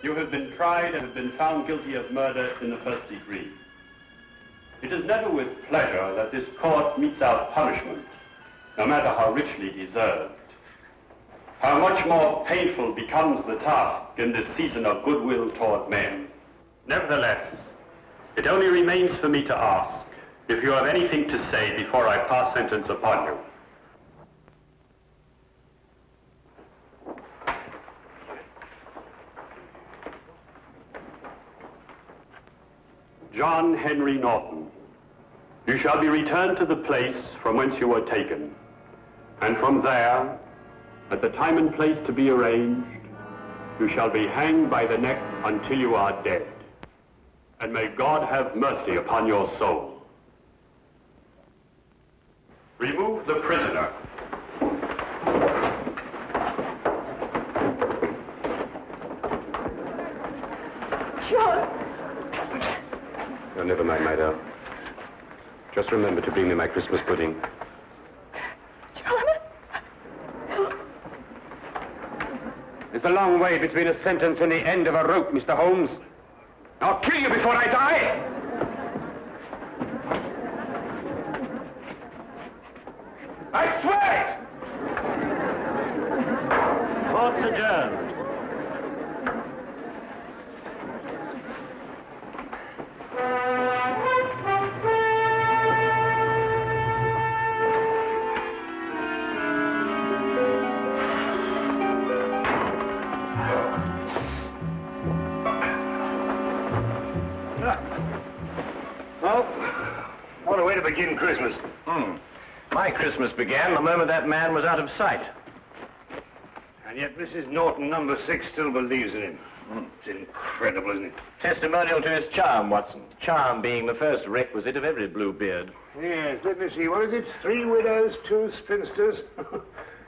You have been tried and have been found guilty of murder in the first degree. It is never with pleasure that this court metes out punishment, no matter how richly deserved. How much more painful becomes the task in this season of goodwill toward men. Nevertheless, it only remains for me to ask if you have anything to say before I pass sentence upon you. John Henry Norton, you shall be returned to the place from whence you were taken, and from there, at the time and place to be arranged, you shall be hanged by the neck until you are dead. And may God have mercy upon your soul. Remove the prisoner. John! Oh, never mind, my darling. Just remember to bring me my Christmas pudding. John? There's a long way between a sentence and the end of a rope, Mr. Holmes. I'll kill you before I die! I swear it! Court's adjourned. What a way to begin Christmas. My Christmas began the moment that man was out of sight. And yet Mrs. Norton, number 6, still believes in him. It's incredible, isn't it? Testimonial to his charm, Watson. Charm being the first requisite of every Bluebeard. Yes, let me see. What is it? 3 widows, 2 spinsters.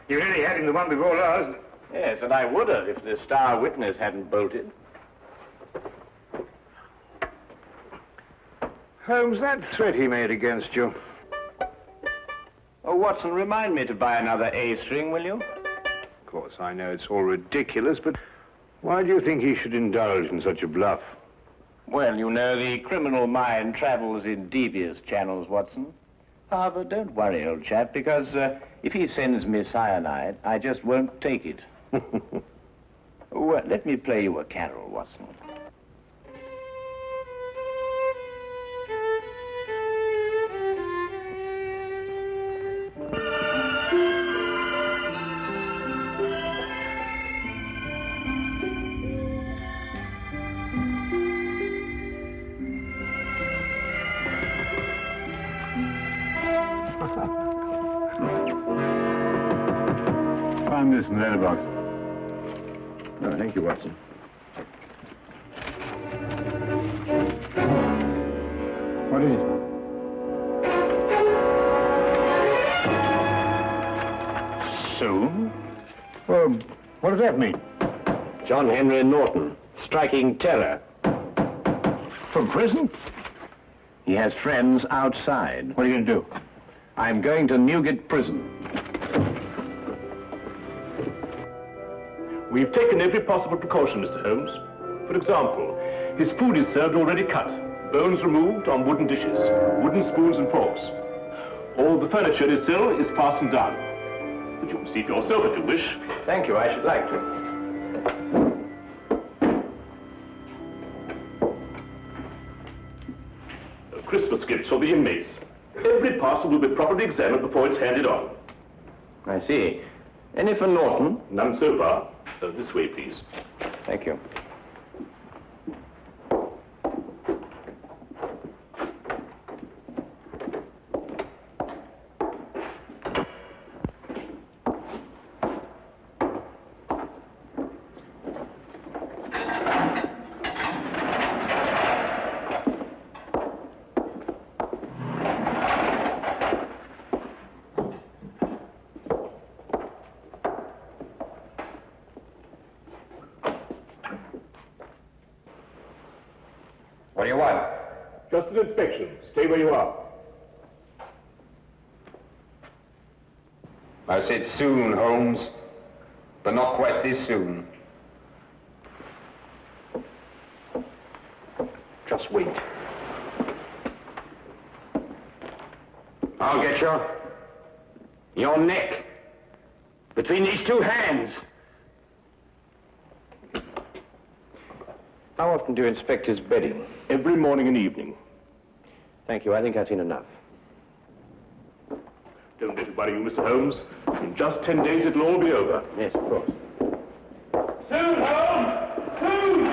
You really had him the one before last. Yes, and I would have if the star witness hadn't bolted. Holmes, that threat he made against you. Oh, Watson, remind me to buy another A string, will you? Of course, I know it's all ridiculous, but why do you think he should indulge in such a bluff? Well, you know, the criminal mind travels in devious channels, Watson. However, don't worry, old chap, because if he sends me cyanide, I just won't take it. Let me play you a carol, Watson. Find this in the letterbox. Oh, thank you, Watson. What is it? Soon? Well, what does that mean? John Henry Norton, striking terror. From prison? He has friends outside. What are you going to do? I'm going to Newgate Prison. We've taken every possible precaution, Mr. Holmes. For example, his food is served already cut, bones removed on wooden dishes, wooden spoons and forks. All the furniture is fastened down. But you can see for yourself if you wish. Thank you, I should like to. Christmas gifts for the inmates. Every parcel will be properly examined before it's handed on. I see. Any for Norton? None so far. This way, please. Thank you. What do you want? Just an inspection. Stay where you are. I said soon, Holmes, but not quite this soon. Just wait. I'll get you. Your neck. Between these two hands. How often do you inspect his bedding? Every morning and evening. Thank you. I think I've seen enough. Don't let it worry you, Mr. Holmes. In just 10 days, it'll all be over. Yes, of course. Soon, Holmes! Soon!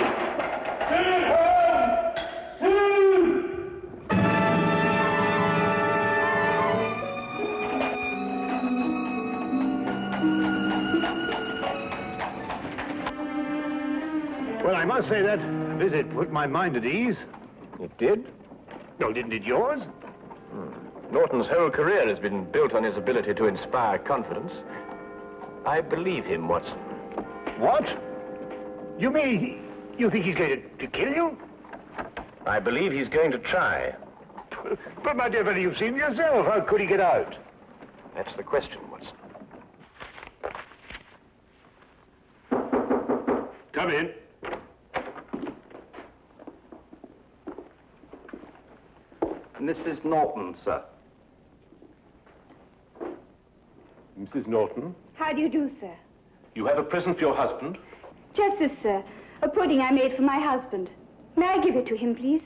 Soon, Holmes! Soon! Well, I must say that visit put my mind at ease. It did? No, didn't it yours? Norton's whole career has been built on his ability to inspire confidence. I believe him, Watson. What? You mean you think he's going to kill you? I believe he's going to try. But, my dear fellow, you've seen yourself. How could he get out? That's the question, Watson. Come in. Mrs. Norton, sir. Mrs. Norton, How do you do, sir? you have a present for your husband? Just this, sir. A pudding I made for my husband. May I give it to him, please?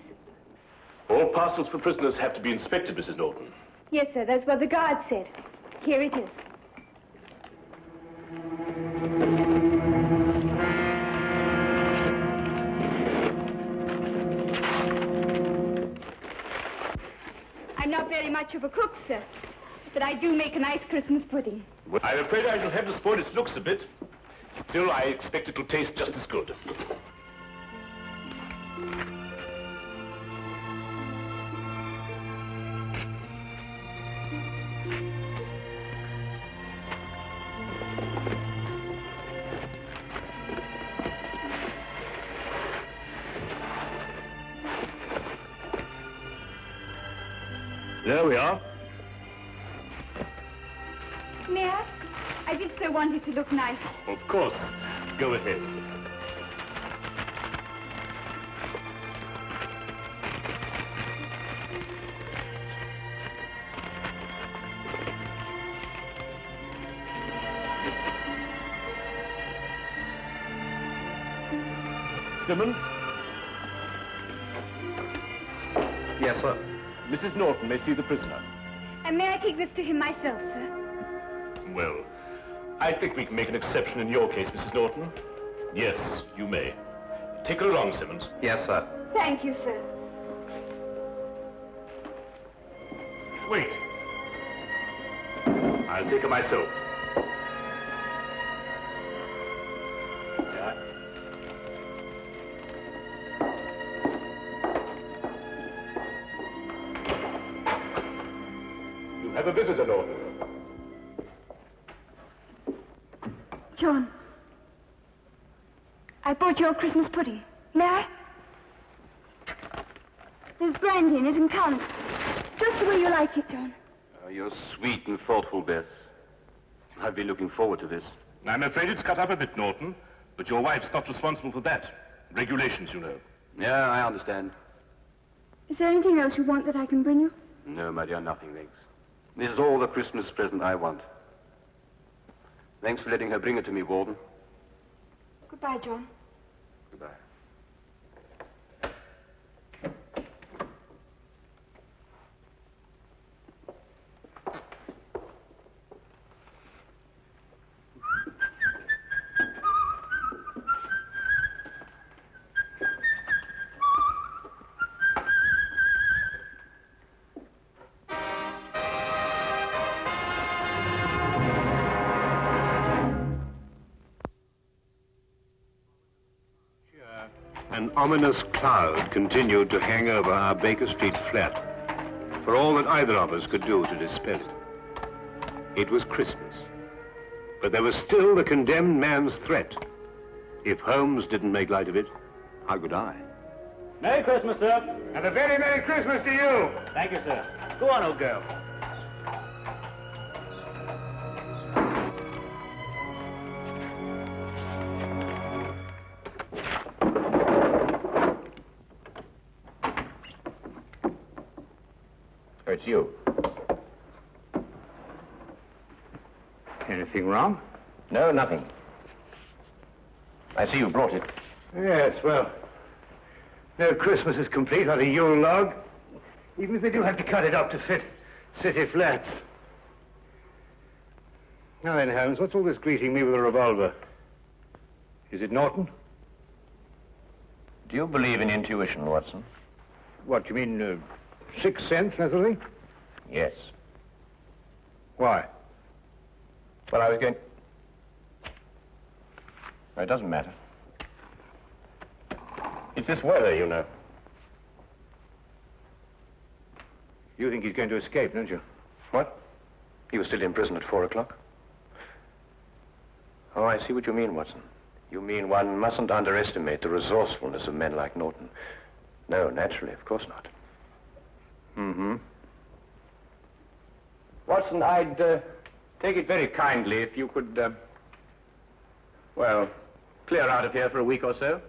All parcels for prisoners have to be inspected, Mrs. Norton. Yes, sir. That's what the guard said. Here it is. I'm not very much of a cook, sir, but I do make a nice Christmas pudding. Well, I'm afraid I shall have to spoil its looks a bit. Still, I expect it will taste just as good. There we are. May I? I did so want it to look nice. Of course. Go ahead. Simmons? Yes, sir. Mrs. Norton may see the prisoner. And may I take this to him myself, sir? Well, I think we can make an exception in your case, Mrs. Norton. Yes, you may. Take her along, Simmons. Yes, sir. Thank you, sir. Wait. I'll take her myself. Yeah. You have a visitor, Norton. John, I bought your Christmas pudding. May I? There's brandy in it and currants. Just the way you like it, John. You're sweet and thoughtful, Bess. I've been looking forward to this. I'm afraid it's cut up a bit, Norton, but your wife's not responsible for that. Regulations, you know. Yeah, I understand. Is there anything else you want that I can bring you? No, my dear, nothing, Legs. This is all the Christmas present I want. Thanks for letting her bring it to me, Warden. Goodbye, John. Goodbye. An ominous cloud continued to hang over our Baker Street flat, for all that either of us could do to dispel it. It was Christmas, but there was still the condemned man's threat. If Holmes didn't make light of it, how could I? Merry Christmas, sir. And a very Merry Christmas to you! Thank you, sir. Go on, old girl. It's you. Anything wrong? No, nothing. I see you brought it. Yes, well, no Christmas is complete without a Yule log, even if they do have to cut it up to fit city flats. Now then, Holmes, what's all this greeting me with a revolver? Is it Norton? Do you believe in intuition, Watson? What, you mean, sixth sense, that sort of thing? Yes. Why? Well, I was going... No, it doesn't matter. It's this weather, you know. You think he's going to escape, don't you? What? He was still in prison at 4 o'clock? Oh, I see what you mean, Watson. You mean one mustn't underestimate the resourcefulness of men like Norton. No, naturally, of course not. Mm-hmm. Watson, I'd take it very kindly if you could, well, clear out of here for a week or so.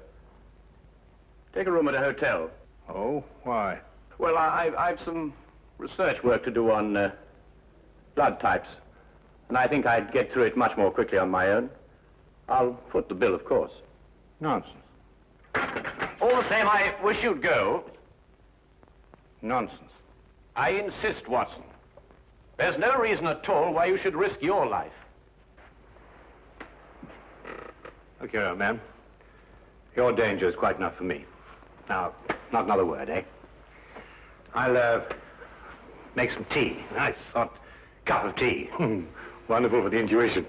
Take a room at a hotel. Oh, why? Well, I've some research work to do on blood types, and I think I'd get through it much more quickly on my own. I'll foot the bill, of course. Nonsense. All the same, I wish you'd go. Nonsense. I insist, Watson. There's no reason at all why you should risk your life. Look here, old man. Your danger is quite enough for me. Now, not another word, eh? I'll, make some tea. Nice hot cup of tea. Wonderful for the intuition.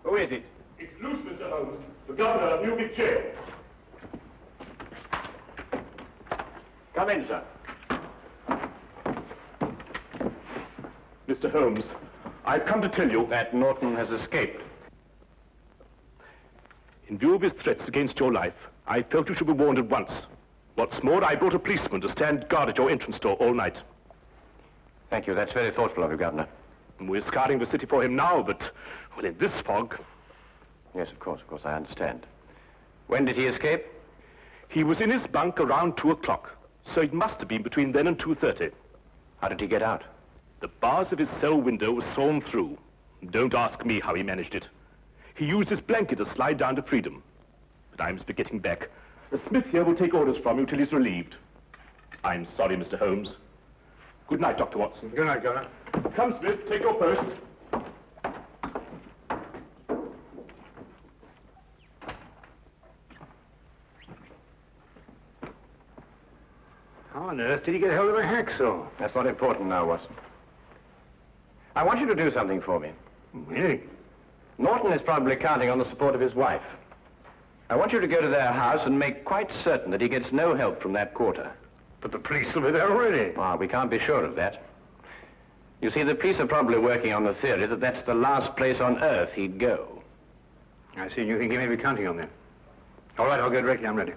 Who is it? It's loose, Mr. Holmes. The governor of New Big Chair. Come in, sir. Mr. Holmes, I've come to tell you That Norton has escaped. in view of his threats against your life, I felt you should be warned at once. What's more, I brought a policeman to stand guard at your entrance door all night. Thank you. That's very thoughtful of you, Governor. We're scouring the city for him now, but, well, in this fog... Yes, of course, I understand. When did he escape? He was in his bunk around 2 o'clock, so it must have been between then and 2:30. How did he get out? The bars of his cell window were sawn through. Don't ask me how he managed it. He used his blanket to slide down to freedom. But I must be getting back. The Smith here will take orders from you till he's relieved. I'm sorry, Mr. Holmes. Good night, Dr. Watson. Good night, Governor. Come, Smith, take your post. How on earth did he get hold of a hacksaw? That's not important now, Watson. I want you to do something for me. Really? Norton is probably counting on the support of his wife. I want you to go to their house and make quite certain that he gets no help from that quarter. But the police will be there already. We can't be sure of that. You see, the police are probably working on the theory that that's the last place on earth he'd go. I see. You think he may be counting on them. All right, I'll go directly. I'm ready.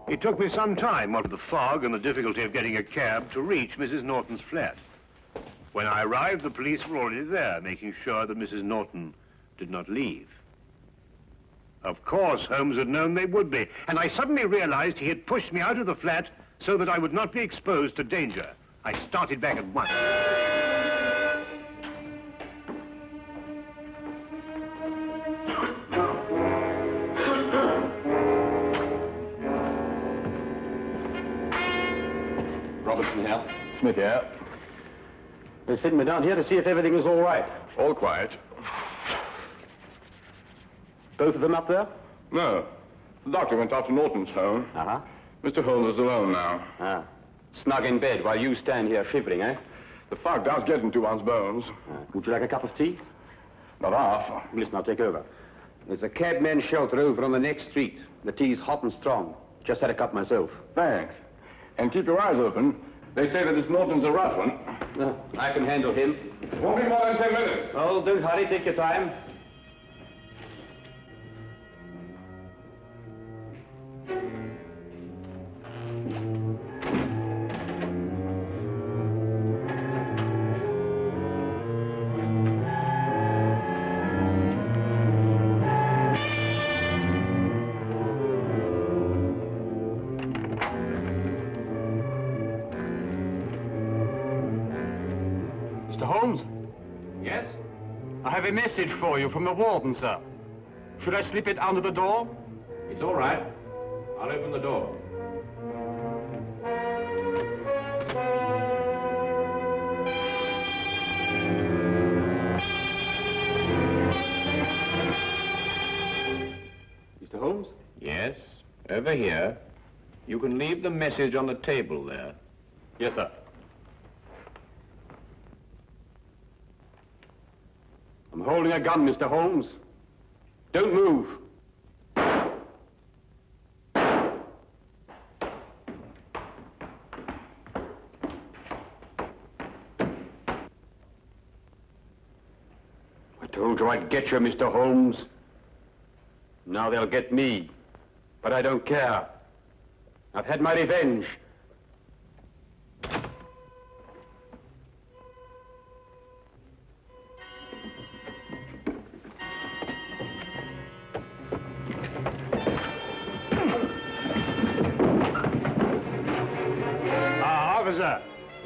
It took me some time, what with the fog and the difficulty of getting a cab, to reach Mrs. Norton's flat. When I arrived, the police were already there, making sure that Mrs. Norton did not leave. Of course, Holmes had known they would be, and I suddenly realized he had pushed me out of the flat so that I would not be exposed to danger. I started back at once. Robertson here. Smith here. They sent me down here to see if everything was all right. All quiet. Both of them up there? No. The doctor went off to Norton's home. Uh-huh. Mr. Holmes is alone now. Ah. Snug in bed while you stand here shivering, eh? The fog does get into one's bones. Would you like a cup of tea? Not half. Listen, I'll take over. There's a cabman's shelter over on the next street. The tea's hot and strong. Just had a cup myself. Thanks. And keep your eyes open. They say that this Norton's a rough one. I can handle him. Won't be more than 10 minutes. Oh, don't hurry. Take your time. Holmes? Yes? I have a message for you from the warden, sir. Should I slip it under the door? It's all right. I'll open the door. Mr. Holmes? Yes, over here. You can leave the message on the table there. Yes, sir. I'm holding a gun, Mr. Holmes. Don't move. I told you I'd get you, Mr. Holmes. Now they'll get me. But I don't care. I've had my revenge.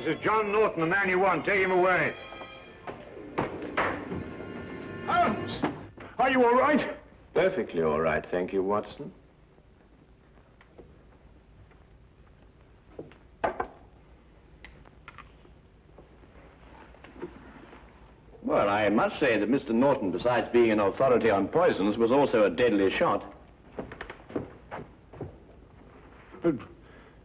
This is John Norton, the man you want. Take him away. Holmes! Are you all right? Perfectly all right, thank you, Watson. Well, I must say that Mr. Norton, besides being an authority on poisons, was also a deadly shot.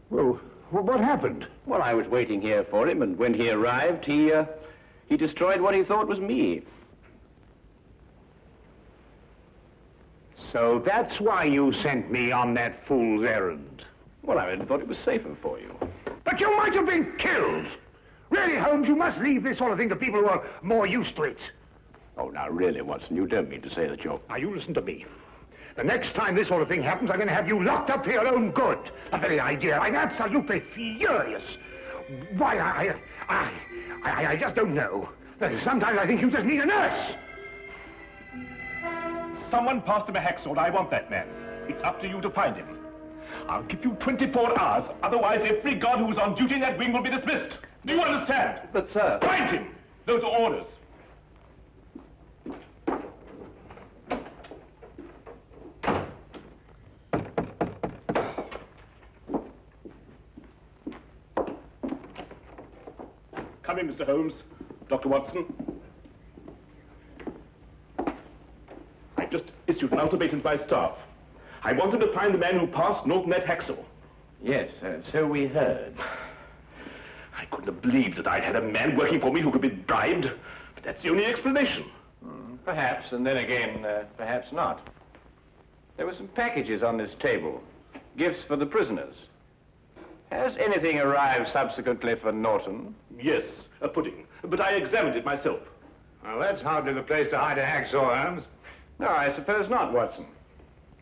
Well, what happened? Well, I was waiting here for him, and when he arrived, he destroyed what he thought was me. So that's why you sent me on that fool's errand. Well, I thought it was safer for you. But you might have been killed. Really, Holmes, you must leave this sort of thing to people who are more used to it. Oh, now, really, Watson, you don't mean to say that you're... Now, you listen to me. The next time this sort of thing happens, I'm going to have you locked up for your own good. The very idea. I'm absolutely furious. Why, I just don't know. Sometimes I think you just need a nurse. Someone passed him a hacksaw, and I want that man. It's up to you to find him. I'll give you 24 hours, otherwise every guard who's on duty in that wing will be dismissed. Do you understand? But, sir... Find him! Those are orders. Come in, Mr. Holmes. Dr. Watson. I've just issued an ultimatum to my staff. I want them to find the man who passed Norton that hacksaw. Yes, so we heard. I couldn't have believed that I'd had a man working for me who could be bribed. But that's the only explanation. Perhaps, and then again, perhaps not. There were some packages on this table. Gifts for the prisoners. Has anything arrived subsequently for Norton? Yes, a pudding. But I examined it myself. Well, that's hardly the place to hide a hacksaw, Holmes. No, I suppose not, Watson.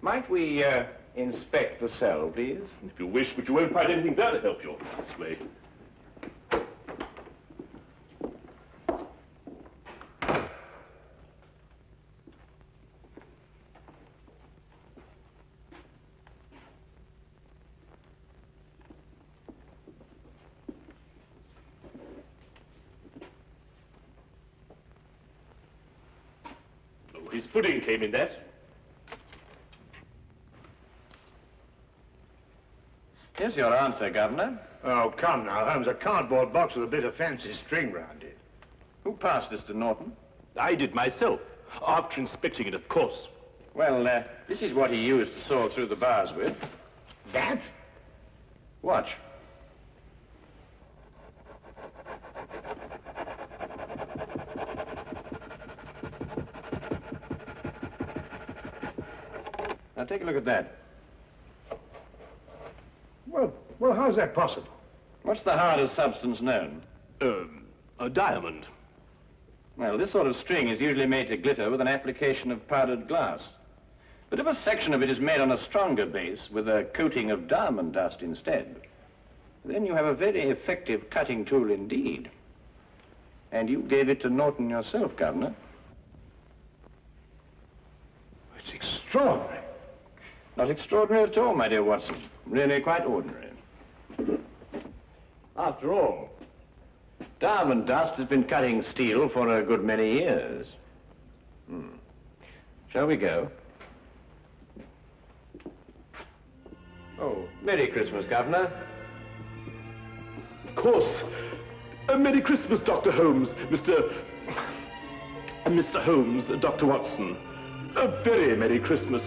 Might we, inspect the cell, please? If you wish, but you won't find anything there to help you this way. Oh, his pudding came in that. Here's your answer, Governor. Oh, come now, Holmes. A cardboard box with a bit of fancy string round it. Who passed this to Norton? I did myself, after inspecting it, of course. Well, this is what he used to saw through the bars with. That? Watch. Now, take a look at that. Well, how's that possible? What's the hardest substance known? A diamond. Well, this sort of string is usually made to glitter with an application of powdered glass. But if a section of it is made on a stronger base with a coating of diamond dust instead, then you have a very effective cutting tool indeed. And you gave it to Norton yourself, Governor. It's extraordinary. Not extraordinary at all, my dear Watson. Really quite ordinary. After all, diamond dust has been cutting steel for a good many years. Shall we go? Oh, Merry Christmas, Governor. Of course. Merry Christmas, Dr. Holmes, Mr. Holmes, Dr. Watson. A very Merry Christmas.